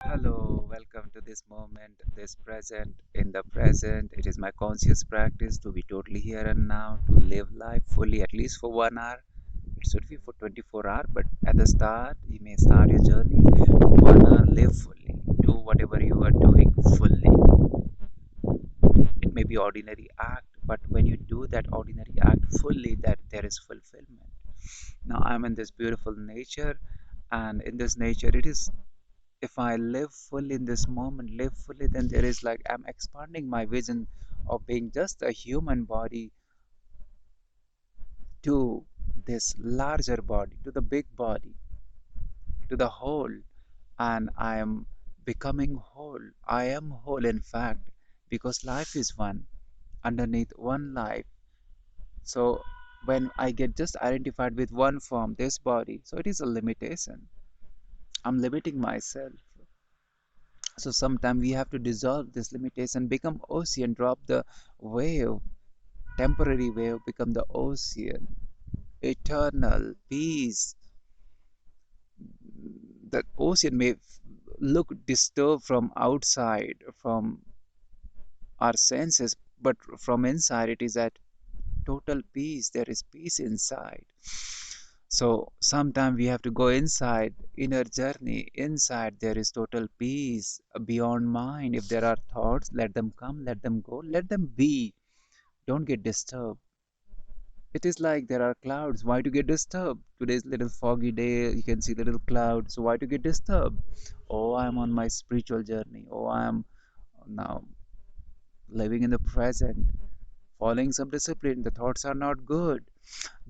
Hello, welcome to this moment, this present. In the present, it is my conscious practice to be totally here and now, to live life fully, at least for 1 hour. It should be for 24 hours, but at the start, you may start your journey. 1 hour, live fully. Do whatever you are doing fully. It may be ordinary act, but when you do that ordinary act fully, that there is fulfillment. Now I'm in this beautiful nature, and in this nature, it is if I live fully in this moment, live fully, then there is like I'm expanding my vision of being just a human body to this larger body, to the big body, to the whole, and I am becoming whole. I am whole, in fact, because life is one, underneath one life. So when I get just identified with one form, this body, so it is a limitation. I'm limiting myself. So sometimes we have to dissolve this limitation, become ocean, drop the wave, temporary wave, become the ocean, eternal peace. The ocean may look disturbed from outside, from our senses, but from inside it is at total peace. There is peace inside. So sometimes we have to go inside, inner journey. Inside there is total peace beyond mind. If there are thoughts, let them come, let them go, let them be. Don't get disturbed. It is like there are clouds. Why to get disturbed? Today's little foggy day, you can see the little clouds. So why to get disturbed? Oh, I'm on my spiritual journey. Oh, I'm now living in the present, following some discipline. The thoughts are not good.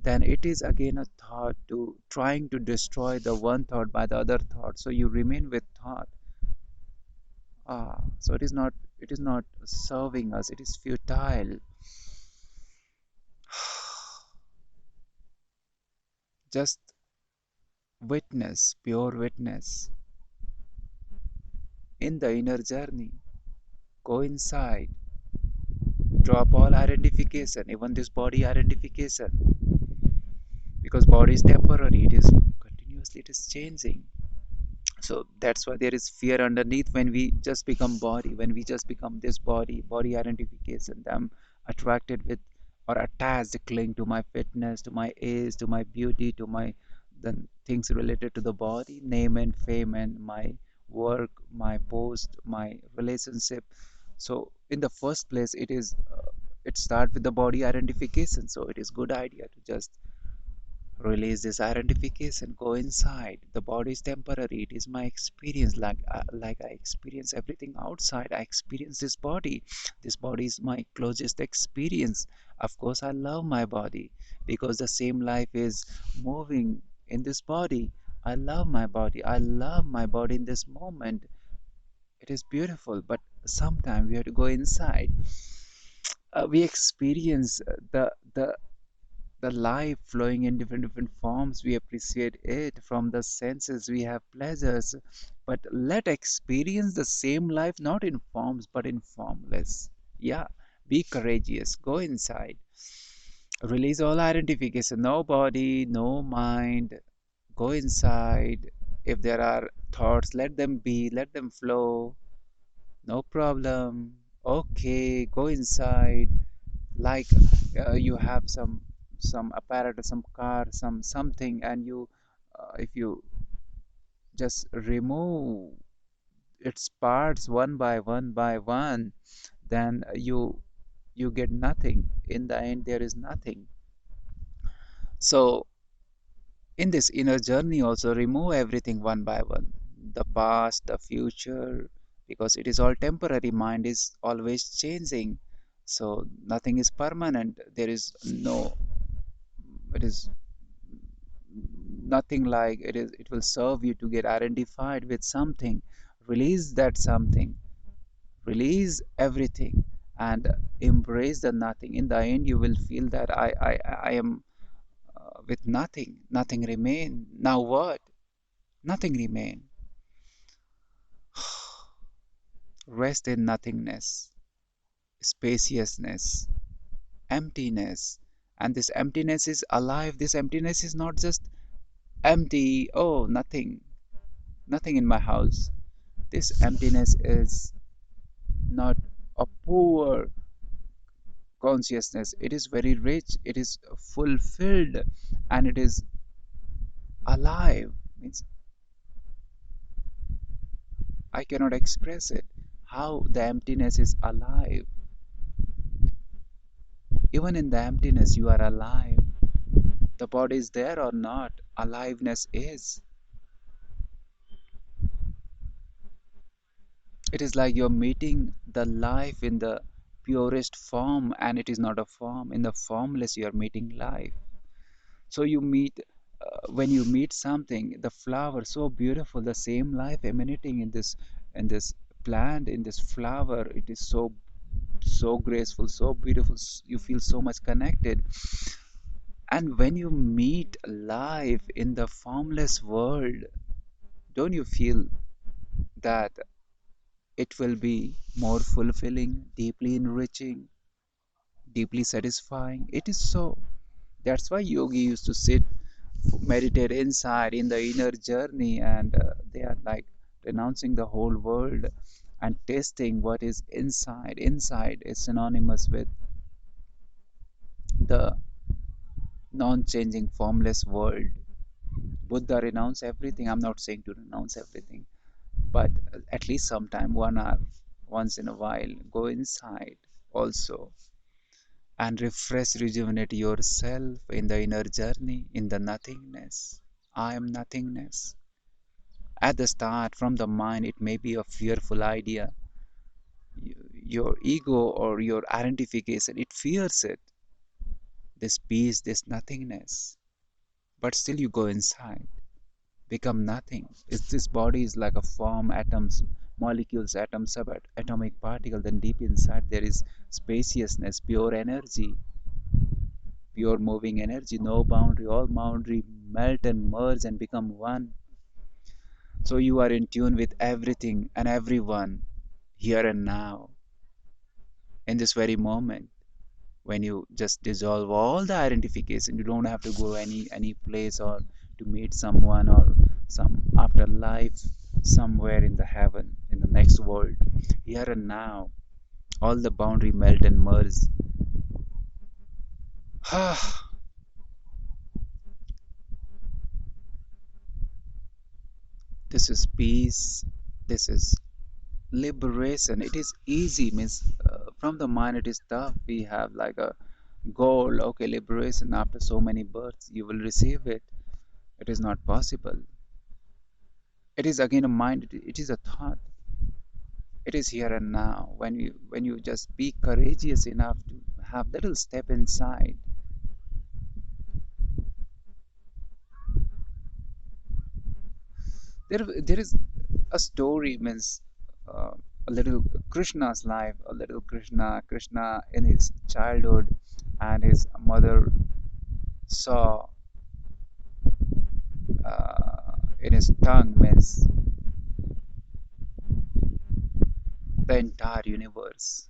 Then it is again a thought to trying to destroy the one thought by the other thought. So you remain with thought. So it is not serving us. It is futile. Just witness, pure witness in the inner journey. Go inside. Drop all identification, even this body identification, because body is temporary. It is continuously. It is changing. So that's why there is fear underneath when we just become body, when we just become this body identification. I'm attracted with or attached, cling to my fitness, to my age, to my beauty, to my the things related to the body, name and fame, and my work, my post, my relationship. So in the first place, it start with the body identification. So it is good idea to just release this identification, go inside. The body is temporary. It is my experience, like I experience everything outside. I experience this body. This body is my closest experience. Of course I love my body because the same life is moving in this body. I love my body. I love my body in this moment. It is beautiful, but sometimes we have to go inside. We experience the life flowing in different forms. We appreciate it from the senses. We have pleasures, but let experience the same life not in forms but in formless. Yeah, be courageous, go inside, release all identification. No body, no mind. Go inside. If there are thoughts, let them be, let them flow. No problem. Okay, go inside. Like you have some apparatus, some car, something, and you if you just remove its parts one by one, then you get nothing. In the end there is nothing. So in this inner journey also, remove everything one by one, the past, the future, because it is all temporary. Mind is always changing, so nothing is permanent. There is no, it is nothing like it will serve you to get identified with something. Release that something, release everything, and embrace the nothing. In the end you will feel that I am with nothing. Nothing remain. Now what? Nothing remain. Rest in nothingness, spaciousness, emptiness. And this emptiness is alive. This emptiness is not just empty. Oh, nothing in my house. This emptiness is not a poor consciousness, it is very rich, it is fulfilled, and it is alive. Means I cannot express it. How the emptiness is alive. Even in the emptiness, you are alive. The body is there or not, aliveness is. It is like you're meeting the life in the purest form, and it is not a form. In the formless, you are meeting life. So you meet, when you meet something, the flower, so beautiful, the same life emanating in this plant, in this flower. It is so graceful, so beautiful. You feel so much connected. And when you meet life in the formless world, don't you feel that it will be more fulfilling, deeply enriching, deeply satisfying? It is so. That's why yogi used to sit, meditate inside in the inner journey, and they are like renouncing the whole world and tasting what is inside. Inside is synonymous with the non-changing, formless world. Buddha renounced everything. I'm not saying to renounce everything, but at least sometime, 1 hour, once in a while, go inside also and refresh, rejuvenate yourself in the inner journey, in the nothingness. I am nothingness. At the start, from the mind, it may be a fearful idea. Your ego or your identification, it fears it, this peace, this nothingness. But still, you go inside, become nothing. This body is like a form, atoms, molecules, atoms, subatomic particle. Then deep inside, there is spaciousness, pure energy, pure moving energy, no boundary, all boundary melt and merge and become one. So you are in tune with everything and everyone here and now, in this very moment. When you just dissolve all the identification, you don't have to go any place or to meet someone or some afterlife somewhere in the heaven, in the next world. Here and now, all the boundary melt and merge. This is peace. This is liberation. It is easy, means from the mind it is tough. We have like a goal, okay, liberation. After so many births you will receive it. It is not possible. It is again a mind, it is a thought. It is here and now. When you just be courageous enough to have little step inside. There is a story, means uh, a little Krishna's life, a little Krishna in his childhood, and his mother saw in his tongue, means the entire universe.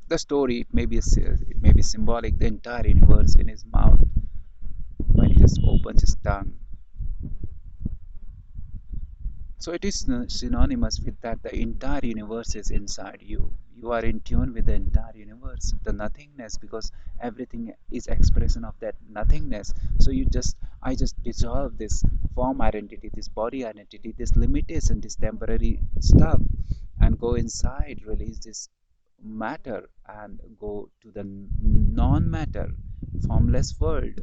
The story, it may be symbolic, the entire universe in his mouth when he just opens his tongue. So it is synonymous with that the entire universe is inside you. You are in tune with the entire universe, the nothingness, because everything is expression of that nothingness. So I just dissolve this form identity, this body identity, this limitation, this temporary stuff, and go inside, release this matter, and go to the non-matter, formless world,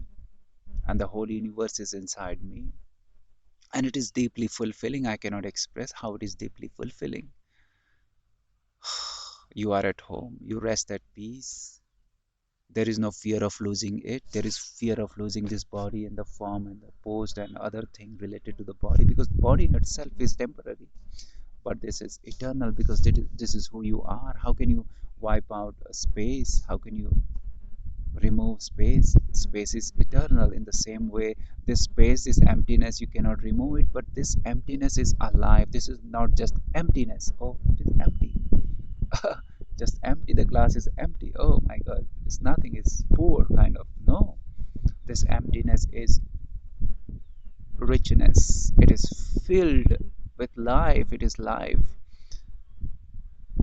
and the whole universe is inside me. And it is deeply fulfilling. I cannot express how it is deeply fulfilling. You are at home, you rest at peace. There is no fear of losing it. There is fear of losing this body and the form and the post and other thing related to the body, because the body in itself is temporary, but this is eternal, because this is who you are. How can you wipe out a space? How can you remove space? Space is eternal. In the same way, this space, this emptiness, you cannot remove it, but this emptiness is alive. This is not just emptiness. Oh, it is empty. Just empty. The glass is empty. Oh my god, it's nothing, it's poor kind of. No, this emptiness is richness. It is filled with life. It is life,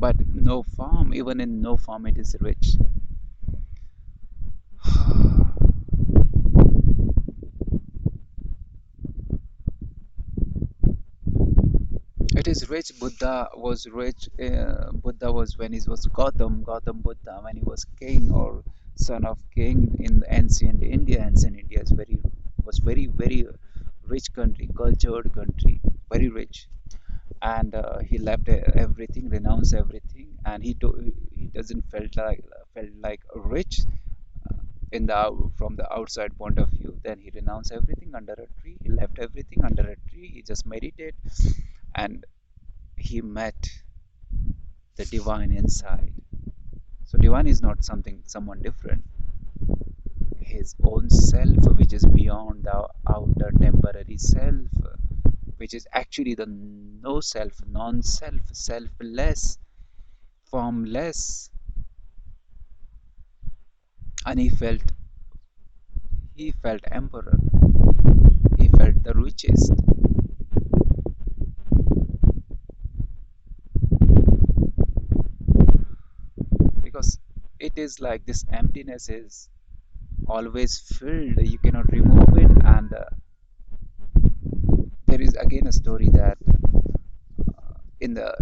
but no form. Even in no form, it is rich. It is rich. Buddha was rich. Buddha was when he was Gautam Buddha, when he was king or son of king in ancient India. Ancient India is very rich country, cultured country, very rich. And he left everything, renounced everything, and he doesn't felt like rich in the from the outside point of view. Then he renounced everything under a tree. He left everything under a tree. He just meditated, and he met the divine inside. So divine is not someone different. His own self, which is beyond the outer temporary self, which is actually the no self, non-self, selfless, formless. And he felt emperor. He felt the richest, because it is like this emptiness is always filled. You cannot remove it. And there is again a story that in the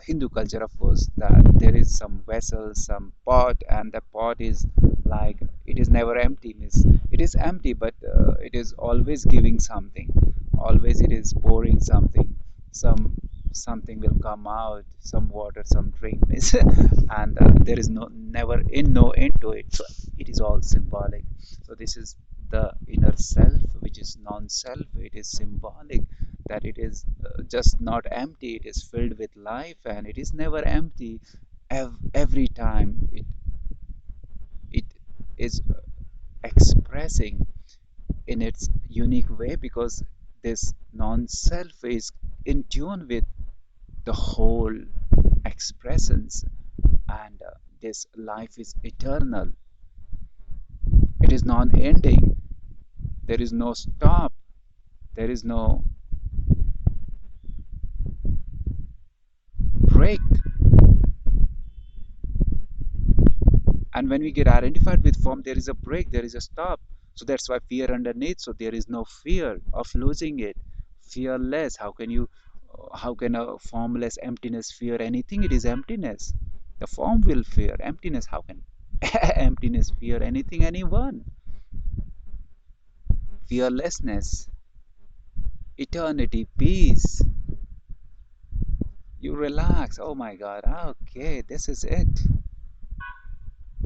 Hindu culture, of course, that there is some vessel, some pot, and the pot is like it is never empty. Means it is empty, but it is always giving something. Always it is pouring something. Some something will come out, some water, some drink, and there is no end to it. So it is all symbolic. So this is the inner self, which is non-self. It is symbolic that it is just not empty, it is filled with life, and it is never empty. Every time it is expressing in its unique way, because this non-self is in tune with the whole expressions. And this life is eternal, it is non-ending, there is no stop, there is no break. And when we get identified with form, there is a break, there is a stop. So that's why fear underneath. So there is no fear of losing it. Fearless. How can a formless emptiness fear anything? It is emptiness. The form will fear emptiness. How can emptiness fear anything, anyone? Fearlessness, eternity, peace. You relax. Oh my God. Okay, this is it.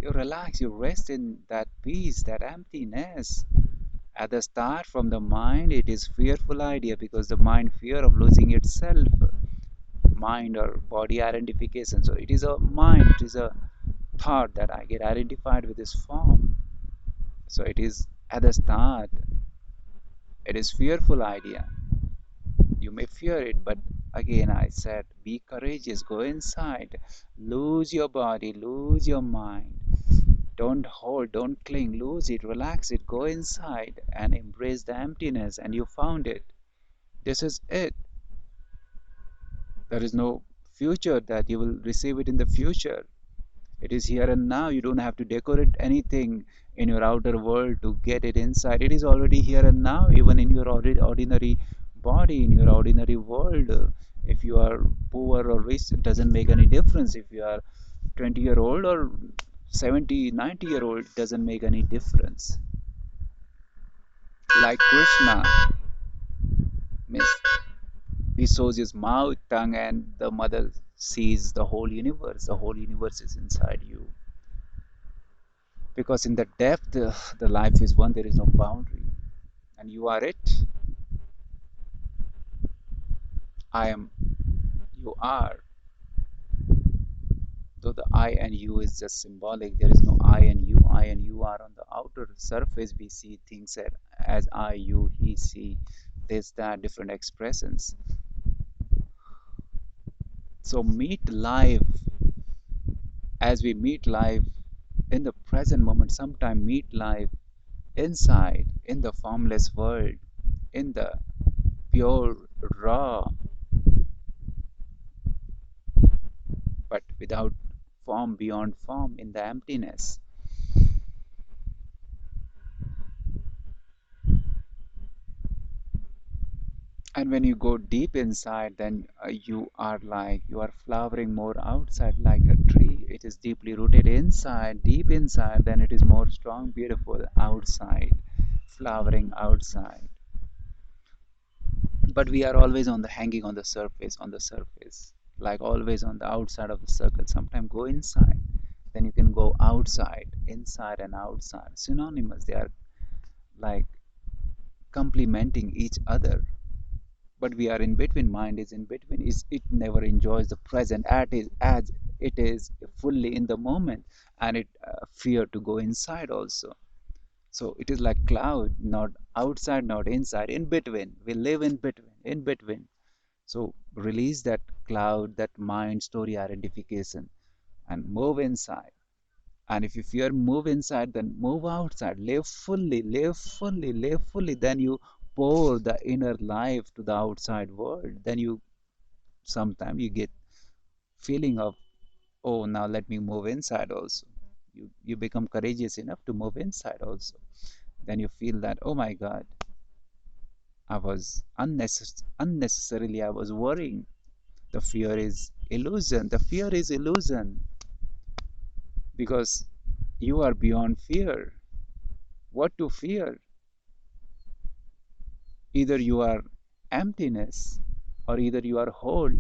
You relax, you rest in that peace, that emptiness. At the start, from the mind, it is fearful idea, because the mind fear of losing itself, mind or body identification. So it is a mind, it is a thought that I get identified with this form. So it is at the start, it is fearful idea. You may fear it, but again I said, be courageous, go inside, lose your body, lose your mind. Don't hold, don't cling, lose it, relax it, go inside and embrace the emptiness, and you found it. This is it. There is no future that you will receive it in the future. It is here and now. You don't have to decorate anything in your outer world to get it inside. It is already here and now, even in your ordinary body, in your ordinary world. If you are poor or rich, it doesn't make any difference. If you are 20-year-old or 70, 90-year-old, it doesn't make any difference. Like Krishna, means he shows his mouth, tongue, and the mother sees the whole universe. The whole universe is inside you. Because in the depth, the life is one, there is no boundary. And you are it. I am, you are. Though the I and you is just symbolic, there is no I and you. I and you are on the outer surface. We see things as I, you, he, she. There's that different expressions. So meet life as we meet life in the present moment. Sometime meet life inside, in the formless world, in the pure raw, but without form, beyond form, in the emptiness. And when you go deep inside, then you are like, you are flowering more outside like a tree. It is deeply rooted inside, deep inside, then it is more strong, beautiful outside, flowering outside. But we are always on the hanging on the surface, like always on the outside of the circle. Sometimes go inside, then you can go outside. Inside and outside, synonymous. They are like complementing each other. But we are in between. Mind is in between. It never enjoys the present as it is fully in the moment, and it fear to go inside also. So it is like cloud, not outside, not inside, in between. We live in between, in between. So release that cloud, that mind story identification, and move inside. And if you fear move inside, then move outside. Live fully, live fully, live fully. Then you pour the inner life to the outside world. Then you sometimes you get feeling of, oh, now let me move inside also. You become courageous enough to move inside also. Then you feel that, oh my God, I was unnecessarily I was worrying. The fear is illusion. The fear is illusion because you are beyond fear. What to fear? Either you are emptiness or either you are whole.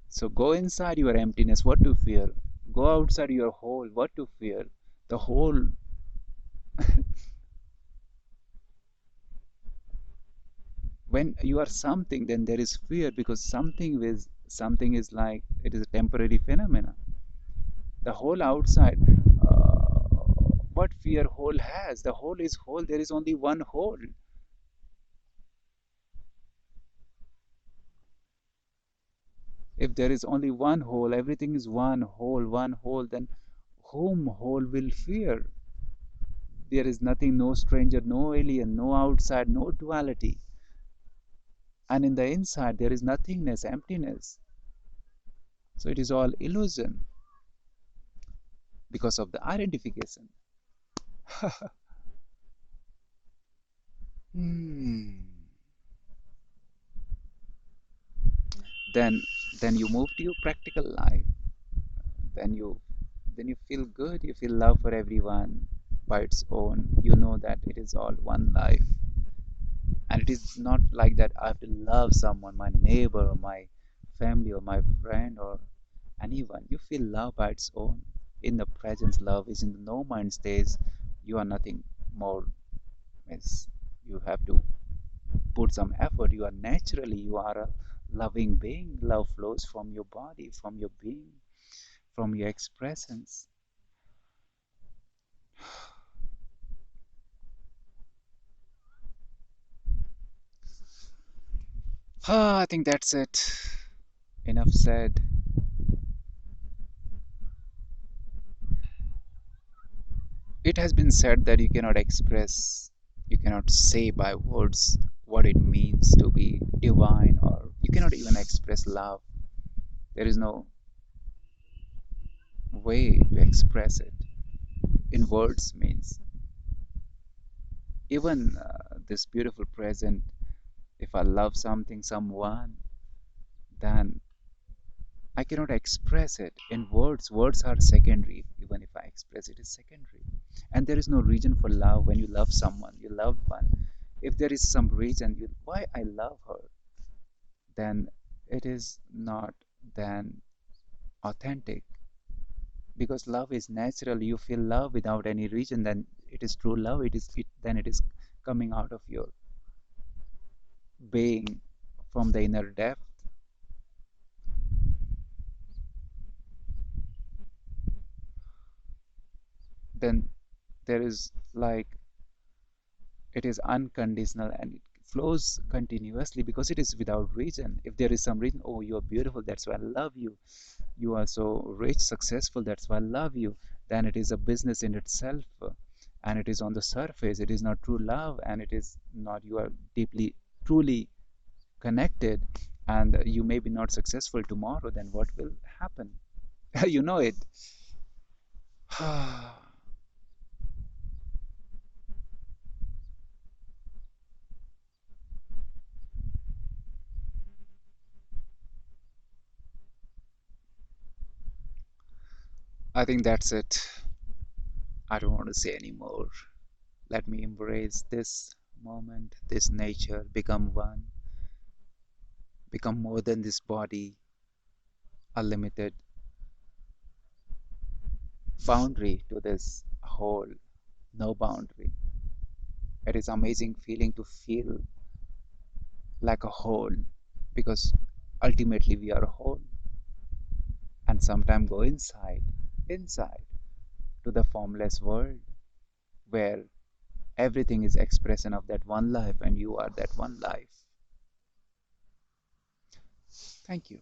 So go inside your emptiness. What to fear? Go outside your whole. What to fear? The whole. When you are something, then there is fear because something is like it is a temporary phenomena. The whole outside, what fear whole has? The whole is whole. There is only one whole. If there is only one whole, everything is one whole, then whom whole will fear? There is nothing, no stranger, no alien, no outside, no duality. And in the inside, there is nothingness, emptiness. So it is all illusion because of the identification. Hmm. Then, then you move to your practical life. Then you, then you feel good. You feel love for everyone by its own. You know that it is all one life, and it is not like that. I have to love someone, my neighbor, or my family, or my friend, or anyone. You feel love by its own. In the presence, love is in the no mind stage. You are nothing more. Means you have to put some effort. You are naturally, you are a loving being. Love flows from your body, from your being, from your expressions. Ah, I think that's it. Enough said. It has been said that you cannot express, you cannot say by words what it means to be divine, or you cannot even express love. There is no way to express it in words. Means even this beautiful present, if I love something, someone, then I cannot express it in words. Words are secondary. Even if I express it, is secondary. And there is no reason for love when you love someone, you love one. If there is some reason, you, why I love her, then it is not then authentic. Because love is natural. You feel love without any reason, then it is true love. Then it is coming out of your being from the inner depth. Then there is like it is unconditional and it flows continuously because it is without reason. If there is some reason, oh, you're beautiful, that's why I love you. You are so rich, successful, that's why I love you. Then it is a business in itself, and it is on the surface. It is not true love, and it is not, you are deeply, truly connected, and you may be not successful tomorrow, then what will happen? You know it. I think that's it. I don't want to say anymore. Let me embrace this moment, this nature, become one, become more than this body, a limited boundary to this whole, no boundary. It is amazing feeling to feel like a whole, because ultimately we are a whole. And sometimes go inside to the formless world where everything is expression of that one life and you are that one life. Thank you.